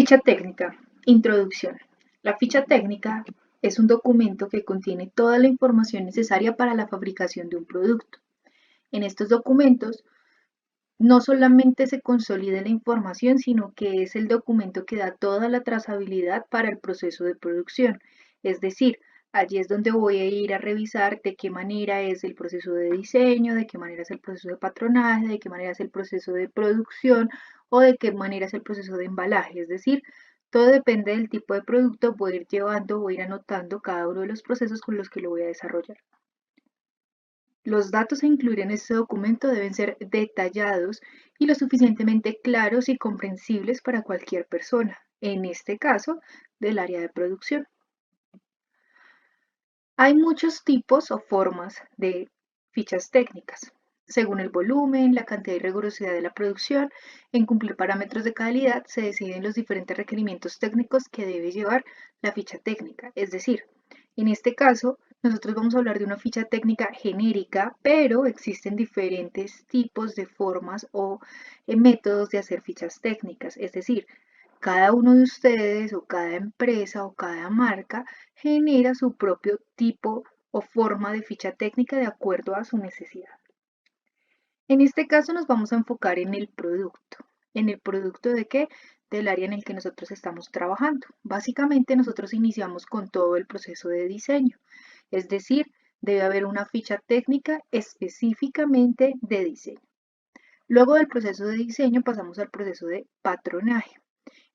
Ficha técnica. Introducción. La ficha técnica es un documento que contiene toda la información necesaria para la fabricación de un producto. En estos documentos no solamente se consolida la información, sino que es el documento que da toda la trazabilidad para el proceso de producción. Es decir, allí es donde voy a ir a revisar de qué manera es el proceso de diseño, de qué manera es el proceso de patronaje, de qué manera es el proceso de producción o de qué manera es el proceso de embalaje. Es decir, todo depende del tipo de producto, voy a ir llevando, voy a ir anotando cada uno de los procesos con los que lo voy a desarrollar. Los datos a incluir en este documento deben ser detallados y lo suficientemente claros y comprensibles para cualquier persona, en este caso, del área de producción. Hay muchos tipos o formas de fichas técnicas, según el volumen, la cantidad y rigurosidad de la producción. En cumplir parámetros de calidad se deciden los diferentes requerimientos técnicos que debe llevar la ficha técnica. Es decir, en este caso, nosotros vamos a hablar de una ficha técnica genérica, pero existen diferentes tipos de formas o métodos de hacer fichas técnicas. Es decir, cada uno de ustedes o cada empresa o cada marca genera su propio tipo o forma de ficha técnica de acuerdo a su necesidad. En este caso nos vamos a enfocar en el producto. ¿En el producto de qué? Del área en el que nosotros estamos trabajando. Básicamente nosotros iniciamos con todo el proceso de diseño. Es decir, debe haber una ficha técnica específicamente de diseño. Luego del proceso de diseño pasamos al proceso de patronaje.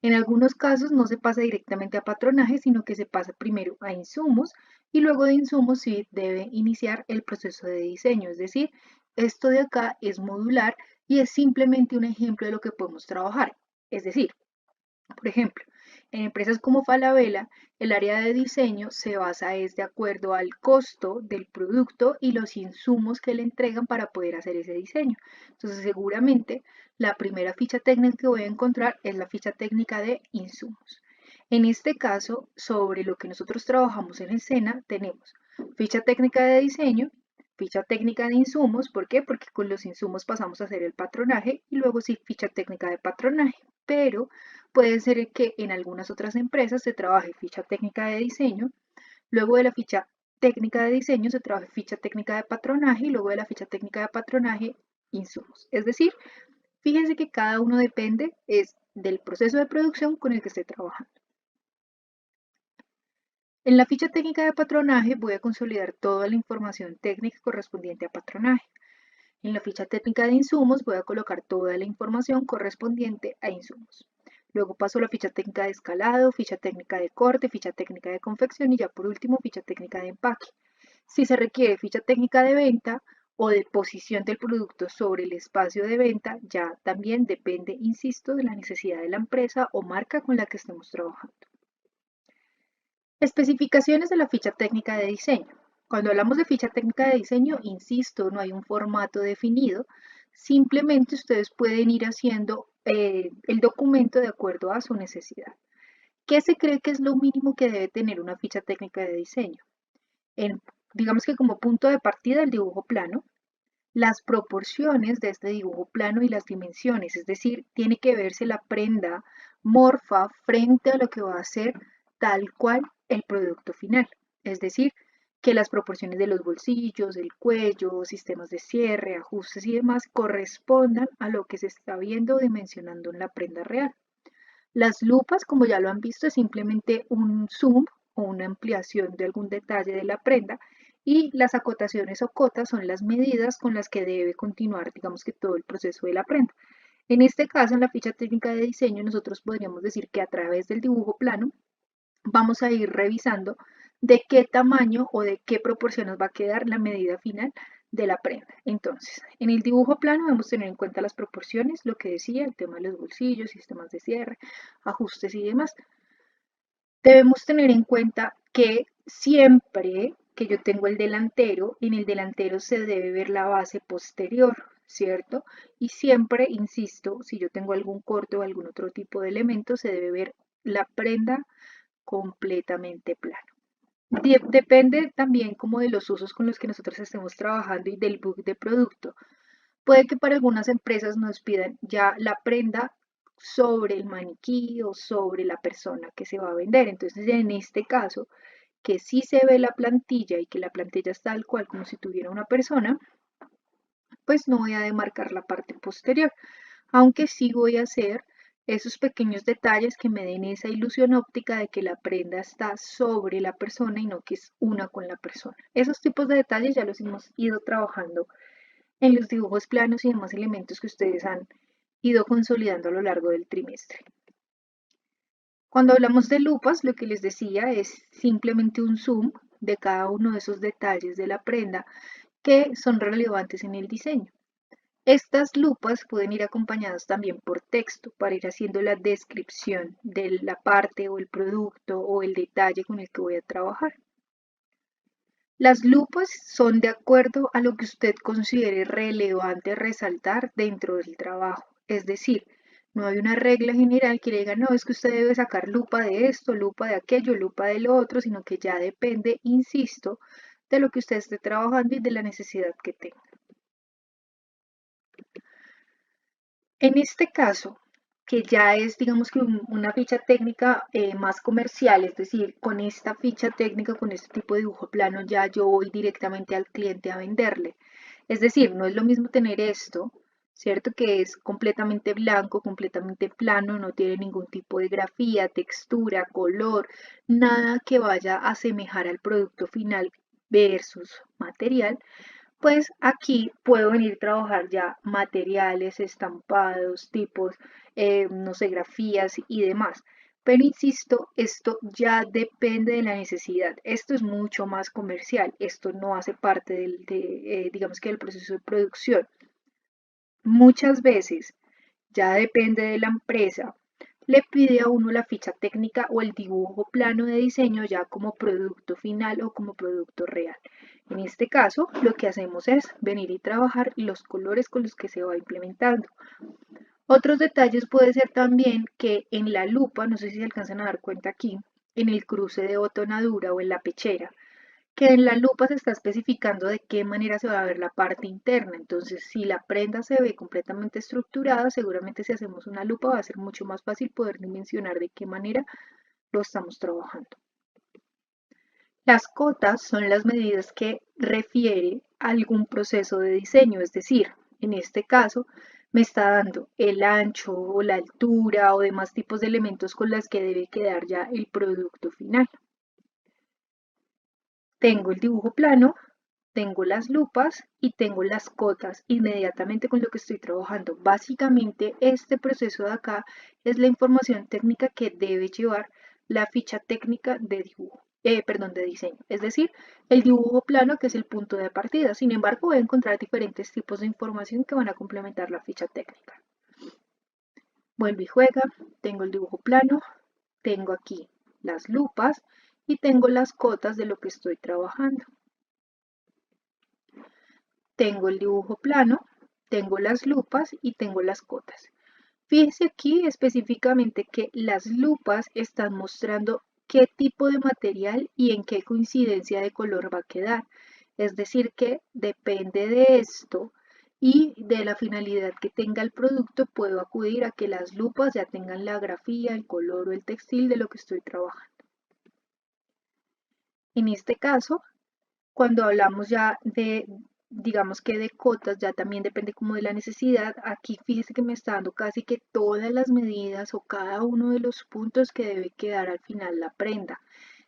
En algunos casos no se pasa directamente a patronaje, sino que se pasa primero a insumos y luego de insumos sí debe iniciar el proceso de diseño. Es decir, esto de acá es modular y es simplemente un ejemplo de lo que podemos trabajar. Es decir, por ejemplo, en empresas como Falabella, el área de diseño se basa de acuerdo al costo del producto y los insumos que le entregan para poder hacer ese diseño. Entonces, seguramente la primera ficha técnica que voy a encontrar es la ficha técnica de insumos. En este caso, sobre lo que nosotros trabajamos en escena, tenemos ficha técnica de diseño, ficha técnica de insumos. ¿Por qué? Porque con los insumos pasamos a hacer el patronaje y luego sí ficha técnica de patronaje. Pero puede ser que en algunas otras empresas se trabaje ficha técnica de diseño, luego de la ficha técnica de diseño se trabaje ficha técnica de patronaje y luego de la ficha técnica de patronaje insumos. Es decir, fíjense que cada uno depende del proceso de producción con el que esté trabajando. En la ficha técnica de patronaje voy a consolidar toda la información técnica correspondiente a patronaje. En la ficha técnica de insumos voy a colocar toda la información correspondiente a insumos. Luego paso a la ficha técnica de escalado, ficha técnica de corte, ficha técnica de confección y ya por último ficha técnica de empaque. Si se requiere ficha técnica de venta o de posición del producto sobre el espacio de venta, ya también depende, insisto, de la necesidad de la empresa o marca con la que estemos trabajando. Especificaciones de la ficha técnica de diseño. Cuando hablamos de ficha técnica de diseño, insisto, no hay un formato definido, simplemente ustedes pueden ir haciendo el documento de acuerdo a su necesidad. ¿Qué se cree que es lo mínimo que debe tener una ficha técnica de diseño? Digamos que como punto de partida el dibujo plano, las proporciones de este dibujo plano y las dimensiones, es decir, tiene que verse la prenda morfa frente a lo que va a ser tal cual el producto final, es decir, que las proporciones de los bolsillos, el cuello, sistemas de cierre, ajustes y demás correspondan a lo que se está viendo o dimensionando en la prenda real. Las lupas, como ya lo han visto, es simplemente un zoom o una ampliación de algún detalle de la prenda y las acotaciones o cotas son las medidas con las que debe continuar, digamos que todo el proceso de la prenda. En este caso, en la ficha técnica de diseño, nosotros podríamos decir que a través del dibujo plano vamos a ir revisando de qué tamaño o de qué proporción nos va a quedar la medida final de la prenda. Entonces, en el dibujo plano debemos tener en cuenta las proporciones, lo que decía, el tema de los bolsillos, sistemas de cierre, ajustes y demás. Debemos tener en cuenta que siempre que yo tengo el delantero, en el delantero se debe ver la base posterior, ¿cierto? Y siempre, insisto, si yo tengo algún corte o algún otro tipo de elemento, se debe ver la prenda completamente plano. Depende también como de los usos con los que nosotros estemos trabajando y del book de producto. Puede que para algunas empresas nos pidan ya la prenda sobre el maniquí o sobre la persona que se va a vender. Entonces, en este caso, que sí se ve la plantilla y que la plantilla es tal cual como si tuviera una persona, pues no voy a demarcar la parte posterior, aunque sí voy a hacer esos pequeños detalles que me den esa ilusión óptica de que la prenda está sobre la persona y no que es una con la persona. Esos tipos de detalles ya los hemos ido trabajando en los dibujos planos y demás elementos que ustedes han ido consolidando a lo largo del trimestre. Cuando hablamos de lupas, lo que les decía es simplemente un zoom de cada uno de esos detalles de la prenda que son relevantes en el diseño. Estas lupas pueden ir acompañadas también por texto para ir haciendo la descripción de la parte o el producto o el detalle con el que voy a trabajar. Las lupas son de acuerdo a lo que usted considere relevante resaltar dentro del trabajo. Es decir, no hay una regla general que le diga, no, es que usted debe sacar lupa de esto, lupa de aquello, lupa de lo otro, sino que ya depende, insisto, de lo que usted esté trabajando y de la necesidad que tenga. En este caso, que ya es, digamos que una ficha técnica más comercial, es decir, con esta ficha técnica, con este tipo de dibujo plano, ya yo voy directamente al cliente a venderle. Es decir, no es lo mismo tener esto, ¿cierto? Que es completamente blanco, completamente plano, no tiene ningún tipo de grafía, textura, color, nada que vaya a asemejar al producto final versus material, pues aquí puedo venir a trabajar ya materiales, estampados, tipos, no sé, grafías y demás. Pero insisto, esto ya depende de la necesidad. Esto es mucho más comercial. Esto no hace parte digamos que del proceso de producción. Muchas veces ya depende de la empresa, le pide a uno la ficha técnica o el dibujo plano de diseño ya como producto final o como producto real. En este caso, lo que hacemos es venir y trabajar los colores con los que se va implementando. Otros detalles puede ser también que en la lupa, no sé si se alcanzan a dar cuenta aquí, en el cruce de botonadura o en la pechera, que en la lupa se está especificando de qué manera se va a ver la parte interna. Entonces, si la prenda se ve completamente estructurada, seguramente si hacemos una lupa va a ser mucho más fácil poder dimensionar de qué manera lo estamos trabajando. Las cotas son las medidas que refiere a algún proceso de diseño, es decir, en este caso me está dando el ancho o la altura o demás tipos de elementos con las que debe quedar ya el producto final. Tengo el dibujo plano, tengo las lupas y tengo las cotas inmediatamente con lo que estoy trabajando. Básicamente este proceso de acá es la información técnica que debe llevar la ficha técnica de dibujo, perdón, de diseño. Es decir, el dibujo plano que es el punto de partida. Sin embargo, voy a encontrar diferentes tipos de información que van a complementar la ficha técnica. Vuelvo y juega, tengo el dibujo plano, tengo aquí las lupas y tengo las cotas de lo que estoy trabajando. Tengo el dibujo plano, tengo las lupas y tengo las cotas. Fíjese aquí específicamente que las lupas están mostrando qué tipo de material y en qué coincidencia de color va a quedar. Es decir, que depende de esto y de la finalidad que tenga el producto, puedo acudir a que las lupas ya tengan la grafía, el color o el textil de lo que estoy trabajando. En este caso, cuando hablamos ya de, digamos que de cotas, ya también depende como de la necesidad. Aquí fíjese que me está dando casi que todas las medidas o cada uno de los puntos que debe quedar al final la prenda.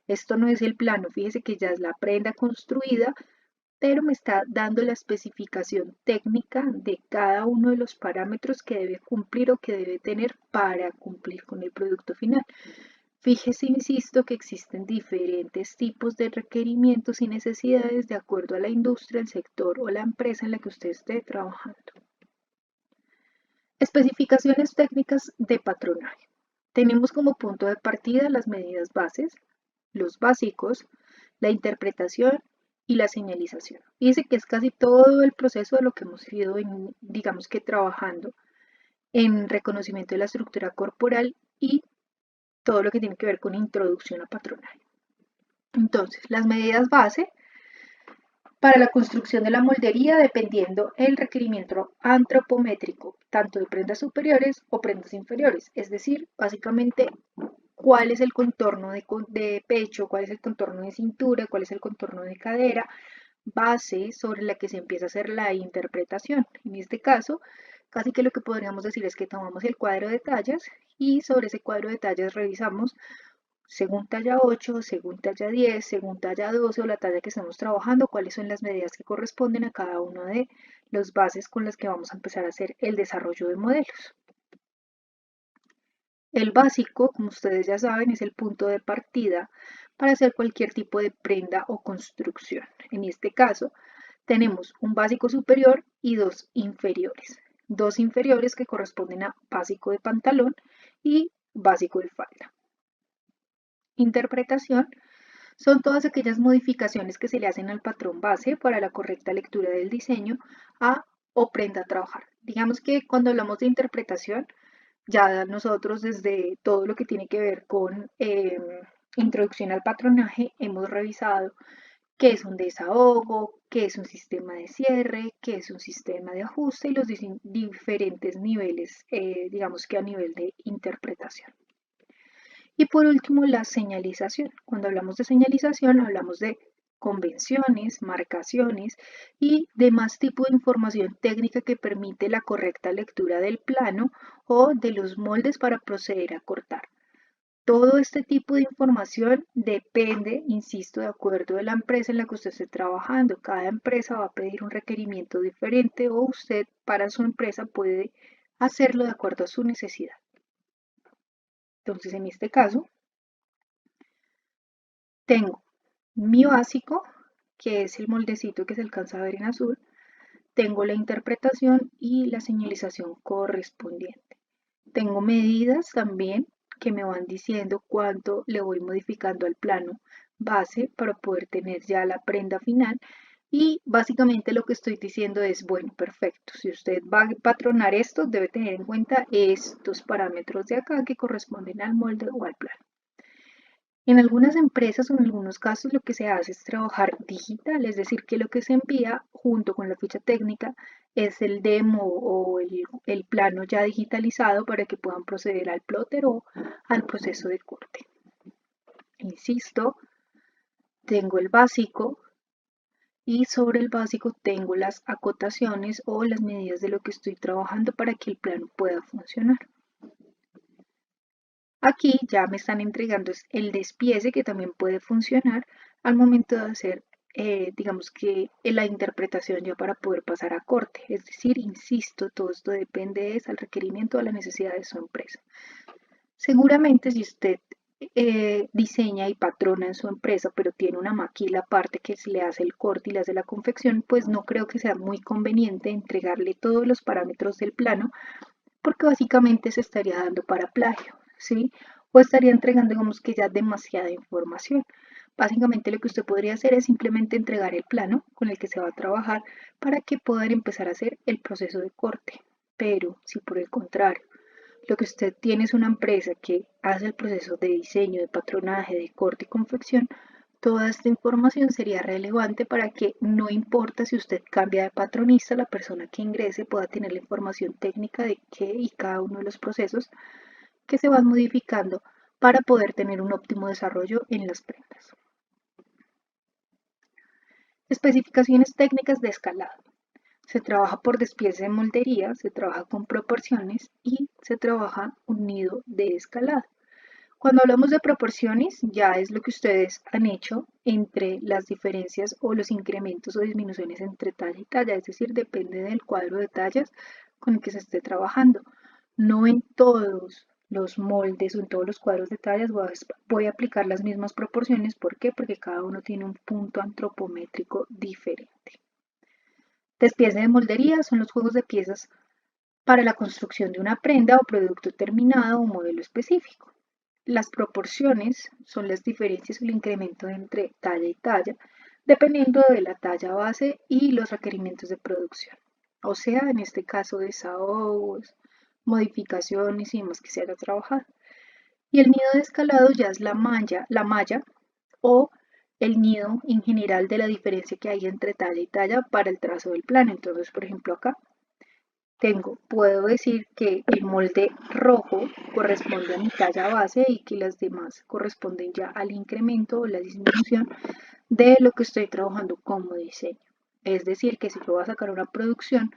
Esto no es el plano, fíjese que ya es la prenda construida, pero me está dando la especificación técnica de cada uno de los parámetros que debe cumplir o que debe tener para cumplir con el producto final. Fíjese, insisto, que existen diferentes tipos de requerimientos y necesidades de acuerdo a la industria, el sector o la empresa en la que usted esté trabajando. Especificaciones técnicas de patronaje. Tenemos como punto de partida las medidas bases, los básicos, la interpretación y la señalización. Fíjese que es casi todo el proceso de lo que hemos ido, digamos que trabajando en reconocimiento de la estructura corporal y todo lo que tiene que ver con introducción a patronaje. Entonces, las medidas base Para la construcción de la moldería, dependiendo el requerimiento antropométrico, tanto de prendas superiores o prendas inferiores, es decir, básicamente cuál es el contorno de pecho, cuál es el contorno de cintura, cuál es el contorno de cadera, base sobre la que se empieza a hacer la interpretación. En este caso, casi que lo que podríamos decir es que tomamos el cuadro de tallas y sobre ese cuadro de tallas revisamos según talla 8, según talla 10, según talla 12 o la talla que estamos trabajando, cuáles son las medidas que corresponden a cada una de las bases con las que vamos a empezar a hacer el desarrollo de modelos. El básico, como ustedes ya saben, es el punto de partida para hacer cualquier tipo de prenda o construcción. En este caso, tenemos un básico superior y dos inferiores. Dos inferiores que corresponden a básico de pantalón y básico de falda. Interpretación son todas aquellas modificaciones que se le hacen al patrón base para la correcta lectura del diseño o prenda a trabajar. Digamos que cuando hablamos de interpretación, ya nosotros desde todo lo que tiene que ver con introducción al patronaje hemos revisado qué es un desahogo, qué es un sistema de cierre, qué es un sistema de ajuste y los diferentes niveles, digamos que a nivel de interpretación. Y por último, la señalización. Cuando hablamos de señalización, hablamos de convenciones, marcaciones y demás tipo de información técnica que permite la correcta lectura del plano o de los moldes para proceder a cortar. Todo este tipo de información depende, insisto, de acuerdo de la empresa en la que usted esté trabajando. Cada empresa va a pedir un requerimiento diferente o usted para su empresa puede hacerlo de acuerdo a su necesidad. Entonces, en este caso, tengo mi básico, que es el moldecito que se alcanza a ver en azul. Tengo la interpretación y la señalización correspondiente. Tengo medidas también que me van diciendo cuánto le voy modificando al plano base para poder tener ya la prenda final. Y básicamente lo que estoy diciendo es, bueno, perfecto, si usted va a patronar esto, debe tener en cuenta estos parámetros de acá que corresponden al molde o al plano. En algunas empresas o en algunos casos lo que se hace es trabajar digital, es decir, que lo que se envía junto con la ficha técnica es el demo o el plano ya digitalizado para que puedan proceder al plotter o al proceso de corte. Insisto, tengo el básico y sobre el básico tengo las acotaciones o las medidas de lo que estoy trabajando para que el plano pueda funcionar. Aquí ya me están entregando el despiece que también puede funcionar al momento de hacer, digamos que la interpretación ya para poder pasar a corte. Es decir, insisto, todo esto depende del requerimiento de la necesidad de su empresa. Seguramente si usted diseña y patrona en su empresa, pero tiene una maquila aparte que se le hace el corte y le hace la confección, pues no creo que sea muy conveniente entregarle todos los parámetros del plano porque básicamente se estaría dando para plagio, ¿sí? O estaría entregando, digamos que ya demasiada información. Básicamente lo que usted podría hacer es simplemente entregar el plano con el que se va a trabajar para que puedan empezar a hacer el proceso de corte. Pero si por el contrario, lo que usted tiene es una empresa que hace el proceso de diseño, de patronaje, de corte y confección, toda esta información sería relevante para que no importa si usted cambia de patronista, la persona que ingrese pueda tener la información técnica de qué y cada uno de los procesos que se van modificando para poder tener un óptimo desarrollo en las prendas. Especificaciones técnicas de escalado. Se trabaja por despiece de moldería, se trabaja con proporciones y se trabaja unido de escalado. Cuando hablamos de proporciones, ya es lo que ustedes han hecho entre las diferencias o los incrementos o disminuciones entre talla y talla, es decir, depende del cuadro de tallas con el que se esté trabajando. No en todos los moldes o en todos los cuadros de tallas voy a aplicar las mismas proporciones. ¿Por qué? Porque cada uno tiene un punto antropométrico diferente. Despiece de moldería son los juegos de piezas para la construcción de una prenda o producto terminado o modelo específico. Las proporciones son las diferencias o el incremento entre talla y talla, dependiendo de la talla base y los requerimientos de producción. O sea, en este caso, desahogos, modificaciones y demás que se haya trabajado. Y el nido de escalado ya es la malla o el nido en general de la diferencia que hay entre talla y talla para el trazo del plano. Entonces, por ejemplo, acá puedo decir que el molde rojo corresponde a mi talla base y que las demás corresponden ya al incremento o la disminución de lo que estoy trabajando como diseño. Es decir, que si yo voy a sacar una producción,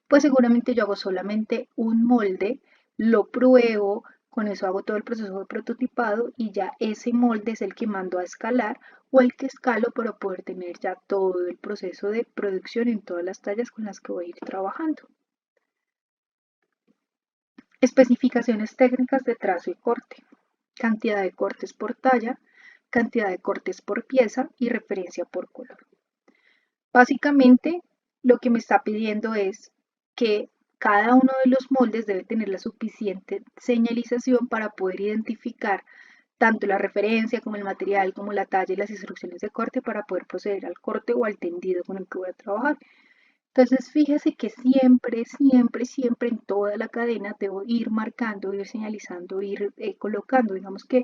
pues seguramente yo hago solamente un molde, lo pruebo, con eso hago todo el proceso de prototipado y ya ese molde es el que mando a escalar o el que escalo para poder tener ya todo el proceso de producción en todas las tallas con las que voy a ir trabajando. Especificaciones técnicas de trazo y corte. Cantidad de cortes por talla, cantidad de cortes por pieza y referencia por color. Básicamente, lo que me está pidiendo es que cada uno de los moldes debe tener la suficiente señalización para poder identificar tanto la referencia como el material, como la talla y las instrucciones de corte para poder proceder al corte o al tendido con el que voy a trabajar. Entonces, fíjese que siempre en toda la cadena debo ir marcando, ir señalizando, ir colocando. Digamos que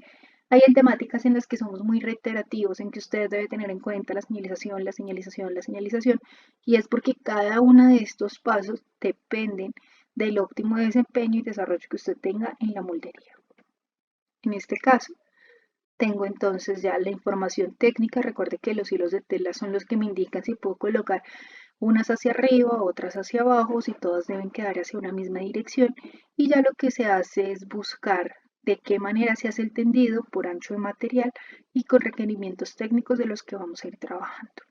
hay en temáticas en las que somos muy reiterativos, en que usted debe tener en cuenta la señalización, la señalización, la señalización, y es porque cada uno de estos pasos dependen del óptimo desempeño y desarrollo que usted tenga en la moldería. En este caso, tengo entonces ya la información técnica. Recuerde que los hilos de tela son los que me indican si puedo colocar unas hacia arriba, otras hacia abajo, si todas deben quedar hacia una misma dirección. Y ya lo que se hace es buscar de qué manera se hace el tendido por ancho de material y con requerimientos técnicos de los que vamos a ir trabajando.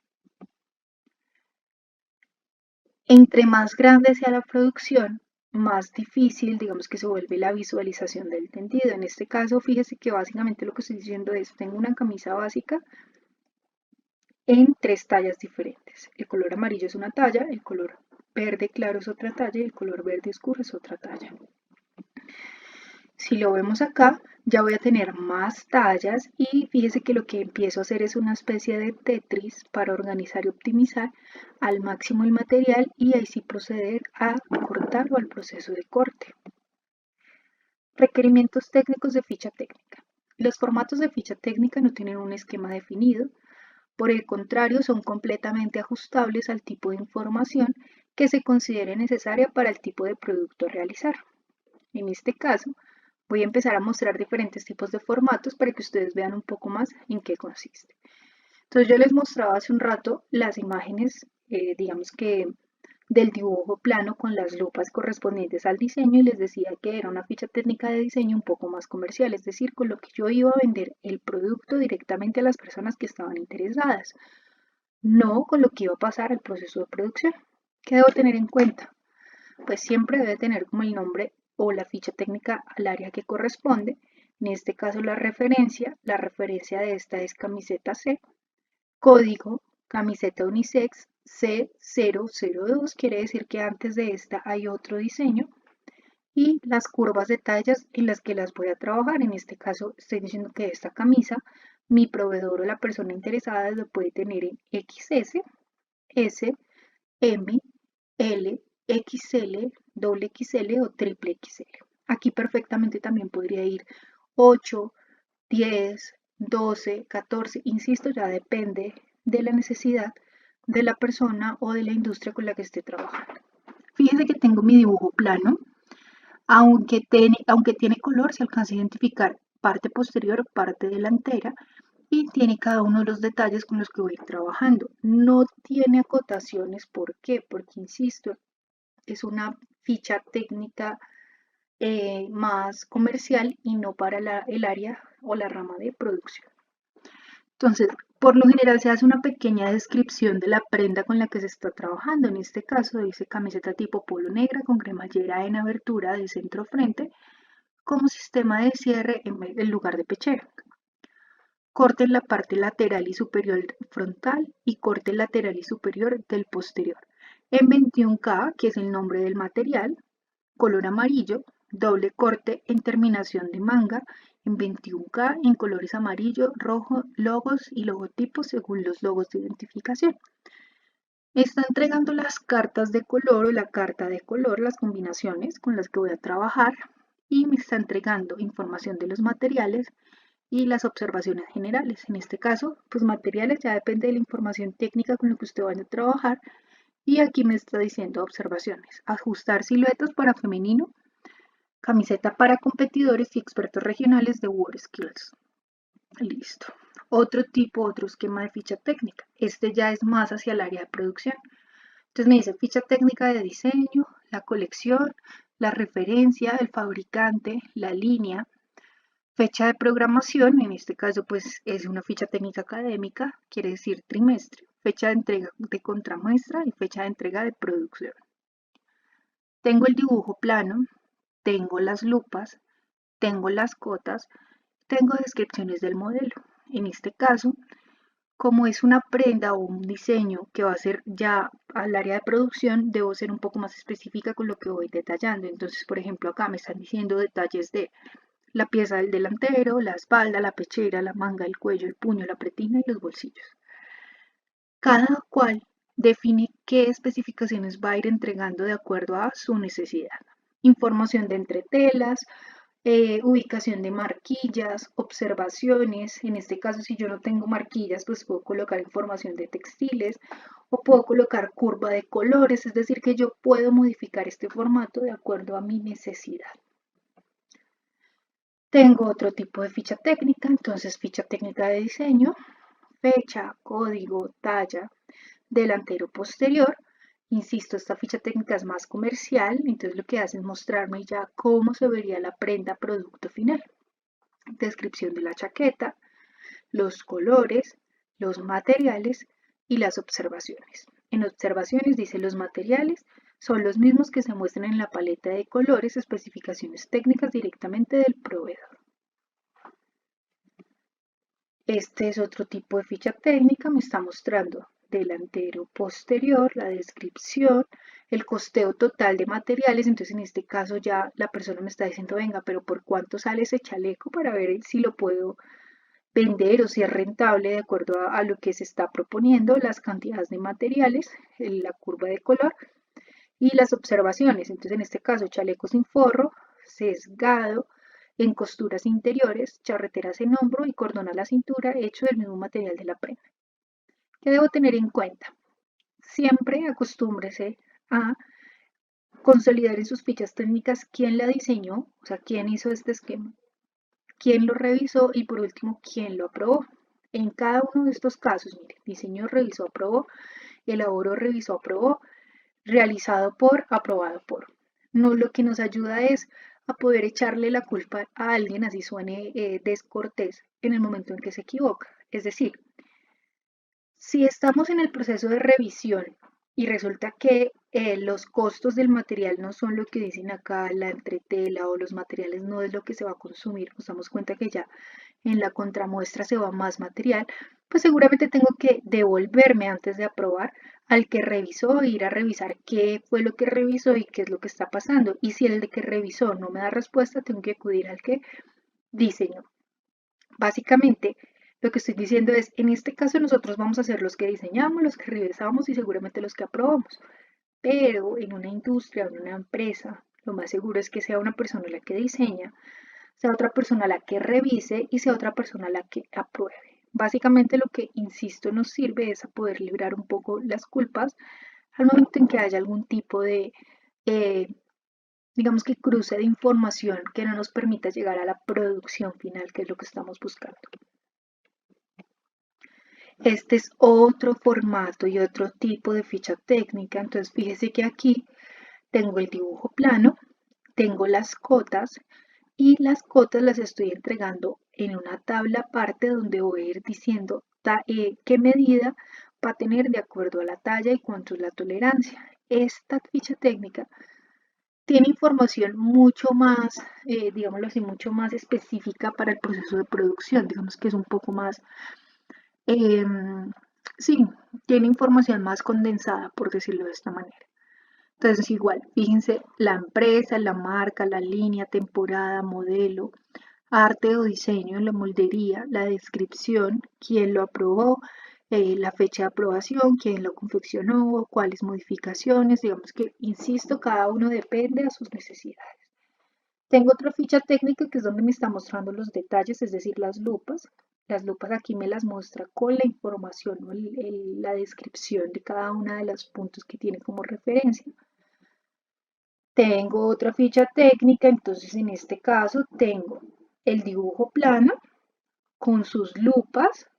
Entre más grande sea la producción, más difícil, digamos que se vuelve la visualización del tendido. En este caso, fíjese que básicamente lo que estoy diciendo es, tengo una camisa básica en 3 tallas diferentes. El color amarillo es una talla, el color verde claro es otra talla y el color verde oscuro es otra talla. Si lo vemos acá, ya voy a tener más tallas y fíjese que lo que empiezo a hacer es una especie de Tetris para organizar y optimizar al máximo el material y ahí sí proceder a cortar o al proceso de corte. Requerimientos técnicos de ficha técnica. Los formatos de ficha técnica no tienen un esquema definido, por el contrario, son completamente ajustables al tipo de información que se considere necesaria para el tipo de producto a realizar. En este caso, voy a empezar a mostrar diferentes tipos de formatos para que ustedes vean un poco más en qué consiste. Entonces yo les mostraba hace un rato las imágenes, digamos que del dibujo plano con las lupas correspondientes al diseño y les decía que era una ficha técnica de diseño un poco más comercial, es decir, con lo que yo iba a vender el producto directamente a las personas que estaban interesadas, no con lo que iba a pasar al proceso de producción. ¿Qué debo tener en cuenta? Pues siempre debe tener como el nombre o la ficha técnica al área que corresponde, en este caso la referencia de esta es camiseta C, código camiseta unisex C002, quiere decir que antes de esta hay otro diseño, y las curvas de tallas en las que las voy a trabajar. En este caso estoy diciendo que esta camisa, mi proveedor o la persona interesada lo puede tener en XS, S, M, L, XL, doble XL o triple XL. Aquí perfectamente también podría ir 8, 10, 12, 14, insisto, ya depende de la necesidad de la persona o de la industria con la que esté trabajando. Fíjense que tengo mi dibujo plano, aunque tiene color, se alcanza a identificar parte posterior, parte delantera y tiene cada uno de los detalles con los que voy a ir trabajando. No tiene acotaciones, ¿por qué? Porque, insisto, es una ficha técnica más comercial y no para el área o la rama de producción. Entonces, por lo general se hace una pequeña descripción de la prenda con la que se está trabajando. En este caso dice camiseta tipo polo negra con cremallera en abertura de centro frente como sistema de cierre en lugar de pechera. Corte en la parte lateral y superior frontal y corte lateral y superior del posterior. En 21K, que es el nombre del material, color amarillo, doble corte en terminación de manga, en 21K en colores amarillo, rojo, logos y logotipos según los logos de identificación. Está entregando las cartas de color o la carta de color, las combinaciones con las que voy a trabajar y me está entregando información de los materiales y las observaciones generales. En este caso, pues materiales ya depende de la información técnica con la que usted vaya a trabajar. Y aquí me está diciendo observaciones. Ajustar siluetas para femenino, camiseta para competidores y expertos regionales de WorldSkills. Listo. Otro esquema de ficha técnica. Este ya es más hacia el área de producción. Entonces me dice ficha técnica de diseño, la colección, la referencia, el fabricante, la línea, fecha de programación, en este caso pues es una ficha técnica académica, quiere decir trimestre, fecha de entrega de contramuestra y fecha de entrega de producción. Tengo el dibujo plano, tengo las lupas, tengo las cotas, tengo descripciones del modelo. En este caso, como es una prenda o un diseño que va a ser ya al área de producción, debo ser un poco más específica con lo que voy detallando. Entonces, por ejemplo, acá me están diciendo detalles de la pieza del delantero, la espalda, la pechera, la manga, el cuello, el puño, la pretina y los bolsillos. Cada cual define qué especificaciones va a ir entregando de acuerdo a su necesidad. Información de entretelas, ubicación de marquillas, observaciones. En este caso, si yo no tengo marquillas, pues puedo colocar información de textiles o puedo colocar curva de colores, es decir, que yo puedo modificar este formato de acuerdo a mi necesidad. Tengo otro tipo de ficha técnica, entonces ficha técnica de diseño, fecha, código, talla, delantero posterior. Insisto, esta ficha técnica es más comercial, entonces lo que hace es mostrarme ya cómo se vería la prenda producto final. Descripción de la chaqueta, los colores, los materiales y las observaciones. En observaciones dice los materiales son los mismos que se muestran en la paleta de colores, especificaciones técnicas directamente del proveedor. Este es otro tipo de ficha técnica, me está mostrando delantero, posterior, la descripción, el costeo total de materiales. Entonces en este caso ya la persona me está diciendo, venga, pero ¿por cuánto sale ese chaleco para ver si lo puedo vender o si es rentable de acuerdo a lo que se está proponiendo, las cantidades de materiales, la curva de color y las observaciones? Entonces en este caso chaleco sin forro, sesgado, en costuras interiores, charreteras en hombro y cordón a la cintura hecho del mismo material de la prenda. ¿Qué debo tener en cuenta? Siempre acostúmbrese a consolidar en sus fichas técnicas quién la diseñó, o sea, quién hizo este esquema, quién lo revisó y por último, quién lo aprobó. En cada uno de estos casos, mire, diseño, revisó, aprobó, elaboró, revisó, aprobó, realizado por, aprobado por. No, lo que nos ayuda es a poder echarle la culpa a alguien, así suene descortés, en el momento en que se equivoca. Es decir, si estamos en el proceso de revisión y resulta que los costos del material no son lo que dicen acá, la entretela o los materiales no es lo que se va a consumir, nos damos cuenta que ya en la contramuestra se va más material, pues seguramente tengo que devolverme antes de aprobar al que revisó e ir a revisar qué fue lo que revisó y qué es lo que está pasando. Y si el de que revisó no me da respuesta, tengo que acudir al que diseñó. Básicamente, lo que estoy diciendo es, en este caso nosotros vamos a ser los que diseñamos, los que revisamos y seguramente los que aprobamos. Pero en una industria, en una empresa, lo más seguro es que sea una persona la que diseña, sea otra persona la que revise y sea otra persona la que apruebe. Básicamente lo que, insisto, nos sirve es a poder librar un poco las culpas al momento en que haya algún tipo de, digamos que cruce de información que no nos permita llegar a la producción final, que es lo que estamos buscando. Este es otro formato y otro tipo de ficha técnica. Entonces, fíjese que aquí tengo el dibujo plano, tengo las cotas y las cotas las estoy entregando en una tabla aparte donde voy a ir diciendo qué medida va a tener de acuerdo a la talla y cuánto es la tolerancia. Esta ficha técnica tiene información mucho más, digámoslo así, mucho más específica para el proceso de producción. Digamos que es un poco más sí, tiene información más condensada, por decirlo de esta manera. Entonces, igual, fíjense, la empresa, la marca, la línea, temporada, modelo, arte o diseño, la moldería, la descripción, quién lo aprobó, la fecha de aprobación, quién lo confeccionó, cuáles modificaciones, digamos que, insisto, cada uno depende de sus necesidades. Tengo otra ficha técnica que es donde me está mostrando los detalles, es decir, las lupas. Las lupas aquí me las muestra con la información o la descripción de cada una de los puntos que tiene como referencia. Tengo otra ficha técnica, entonces en este caso tengo el dibujo plano con sus lupas,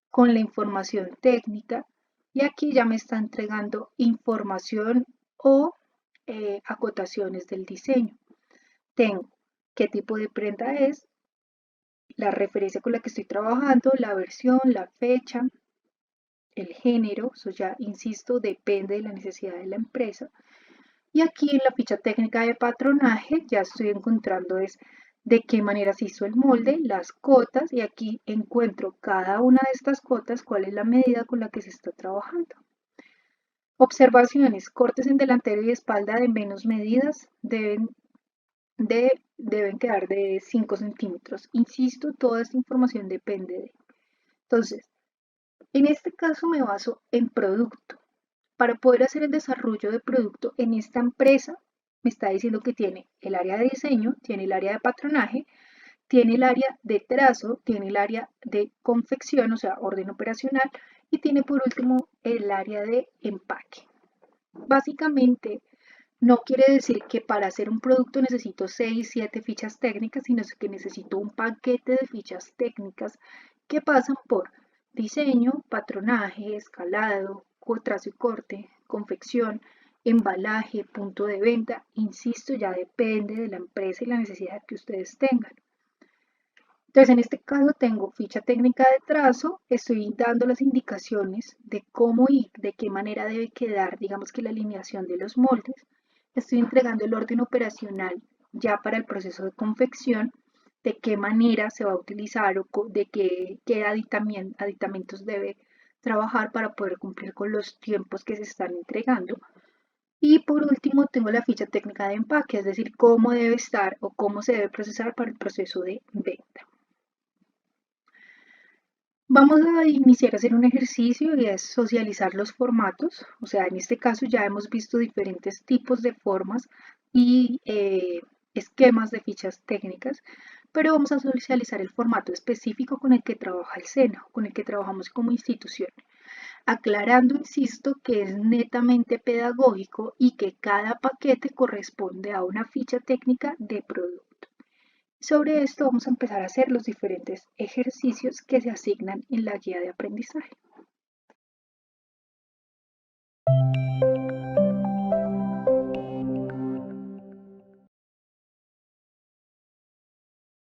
con la información técnica y aquí ya me está entregando información o acotaciones del diseño. Tengo qué tipo de prenda es, la referencia con la que estoy trabajando, la versión, la fecha, el género, eso ya, insisto, depende de la necesidad de la empresa. Y aquí en la ficha técnica de patronaje ya estoy encontrando es de qué manera se hizo el molde, las cotas, y aquí encuentro cada una de estas cotas, cuál es la medida con la que se está trabajando. Observaciones, cortes en delantero y espalda de menos medidas deben quedar de 5 centímetros. Insisto, toda esta información depende de. Entonces, en este caso me baso en producto. Para poder hacer el desarrollo de producto en esta empresa, me está diciendo que tiene el área de diseño, tiene el área de patronaje, tiene el área de trazo, tiene el área de confección, o sea, orden operacional, y tiene por último el área de empaque. Básicamente, no quiere decir que para hacer un producto necesito 6, 7 fichas técnicas, sino que necesito un paquete de fichas técnicas que pasan por diseño, patronaje, escalado, trazo y corte, confección, embalaje, punto de venta. Insisto, ya depende de la empresa y la necesidad que ustedes tengan. Entonces, en este caso tengo ficha técnica de trazo, estoy dando las indicaciones de cómo y de qué manera debe quedar, digamos que la alineación de los moldes. Estoy entregando el orden operacional ya para el proceso de confección, de qué manera se va a utilizar o de qué aditamentos debe trabajar para poder cumplir con los tiempos que se están entregando. Y por último, tengo la ficha técnica de empaque, es decir, cómo debe estar o cómo se debe procesar para el proceso de venta. Vamos a iniciar a hacer un ejercicio y es socializar los formatos. O sea, en este caso ya hemos visto diferentes tipos de formas y esquemas de fichas técnicas, pero vamos a socializar el formato específico con el que trabaja el SENA, con el que trabajamos como institución. Aclarando, insisto, que es netamente pedagógico y que cada paquete corresponde a una ficha técnica de producto. Sobre esto vamos a empezar a hacer los diferentes ejercicios que se asignan en la guía de aprendizaje.